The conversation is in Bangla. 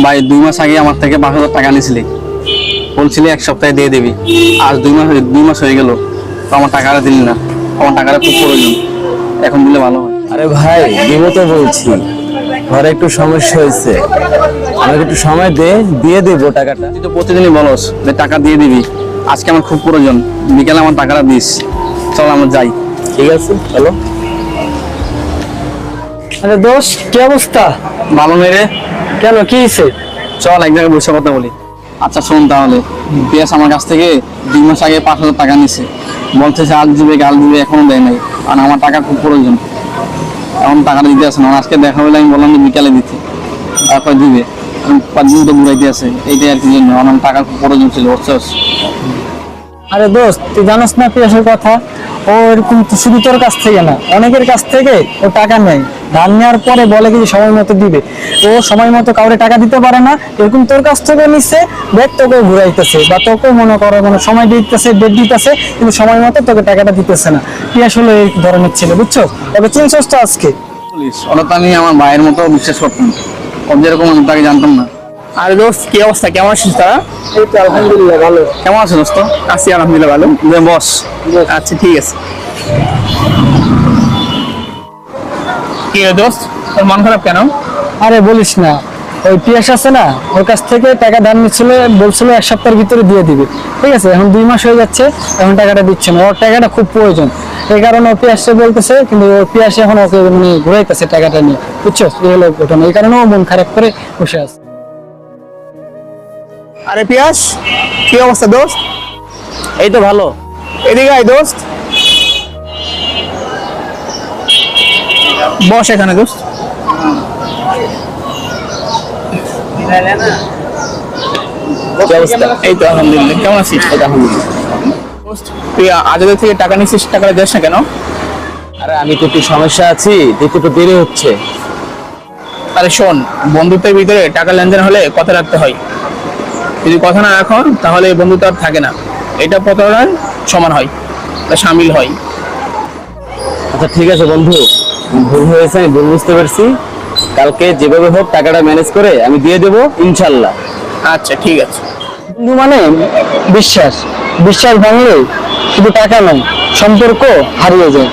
ভাই 2 মাস আগে আমার থেকে 5,000 টাকা নিয়েছিলি, বলছিলি এক সপ্তাহে দিয়ে দিবি। আজ 2 মাস হয়ে গেল, তো আমার টাকাটা দিলি না। আমার টাকাটা খুব প্রয়োজন, এখন দিলে ভালো হয়। আরে ভাই দিব তো বলছি, ঘরে একটু সমস্যা হয়েছে, আমাকে একটু সময় দে, দিয়ে দেবো টাকাটা। তুই তো প্রতিদিনই বলস যে টাকা দিয়ে দিবি, আজকে আমার খুব প্রয়োজন, বিকেলে আমার টাকাটা দিস। চল আমরা যাই। ঠিক আছে চলো। আরে দোষ, কি অবস্থা? ভালো নেই রে। কেন, কি হয়েছে? চল এক জায়গায় বসে কথা বলি। আচ্ছা শোন তাহলে, পিয়াস আমার কাছ থেকে 2 মাস আগে 5,000 টাকা নিছে, বলতেছে আজ দিবে কাল দিবে, এখনো দেয় নাই। আর আমার টাকা খুব প্রয়োজন, এখন টাকাটা দিতে আসে না। আজকে দেখা হলে আমি বললাম যে বিকালে দিতে, তারপর দিবে। 5 দিন তো ঘুরাইতে আছে, এইটাই আর কি জন্য আমার টাকা খুব প্রয়োজন ছিল, বুঝছস? আরে দোস্ত, তুই জানোস না পিয়াসের কথা? ও এরকম তো শুধু তোর কাছ থেকে না, অনেকের কাছ থেকে ও টাকা নেয়। ধার নেওয়ার পরে বলে কি সময় মতো দিবে, ও সময় মতো কাউরে টাকা দিতে পারে না। এরকম তোর কাছ থেকে নিচ্ছে, দেখ তোকে ঘুরাইতেছে বা তোকে মনে করো মানে সময় দিতেছে, ডেট দিতেছে, কিন্তু সময় মতো তোকে টাকাটা দিতেছে না। পিয়াস হলো এই ধরনের ছেলে, বুঝছো? তবে চিনছস তো আজকে। বলিস, ওরা তো আমি আমার ভাইয়ের মতো বিশ্বাস করতাম, ও যেরকম আমি তাকে জানতাম না। আরে দোস্ত, কি অবস্থা? কেমন আছিস তারা? এই তো আলহামদুলিল্লাহ ভালো। কেমন আছে দোস্ত? আছি আলহামদুলিল্লাহ ভালো। বস। আচ্ছা ঠিক আছে। কি রে দোস্ত, তোর মন খারাপ কেন? আরে বলিস না, ওই পিয়াস আছে না, ওর কাছ থেকে টাকা ধার নিচ্ছিল, বলছিল 1 সপ্তাহের ভিতরে দিয়ে দিবে। ঠিক আছে, এখন 2 মাস হয়ে যাচ্ছে, এখন টাকাটা দিচ্ছে না। ওর টাকাটা খুব প্রয়োজন, এই কারণে ও পিয়াসে বলতেছে, কিন্তু ওর পিয়াস এখন ওকে মানে ঘুরাইতেছে টাকাটা নিয়ে, বুঝছো? এই হলো ঘটনা, এই কারণে ও মন খারাপ করে বসে আছে। আরে পিয়াস, কি অবস্থা দোস্ত? এই তো ভালো। এদিকে আয় দোস্ত, বস এখানে দোস্ত। কি অবস্থা? এই তো আলহামদুলিল্লাহ। কেমন আছিস? দোস্ত, তুই আজাদের থেকে টাকা নিচ্ছিস, টাকাটা দিস না কেন? আরে আমি তো একটু সমস্যা আছি, দিতে তো দেরি হচ্ছে। আরে শোন, বন্ধুত্বের ভিতরে টাকা লেনদেন হলে কথা রাখতে হয়। যদি কথা না রাখো তাহলে এই বন্ধুত্ব আর থাকে না, এটা প্রতারণার সমান হয় বা সামিল হয়। আচ্ছা ঠিক আছে বন্ধু, ভুল হয়েছে, আমি ভুল বুঝতে পারছি। কালকে যেভাবে হোক টাকাটা ম্যানেজ করে আমি দিয়ে দেবো ইনশাল্লাহ। আচ্ছা ঠিক আছে। বন্ধু মানে বিশ্বাস, বিশ্বাস ভাঙলে শুধু টাকা নয়, সম্পর্ক হারিয়ে যায়।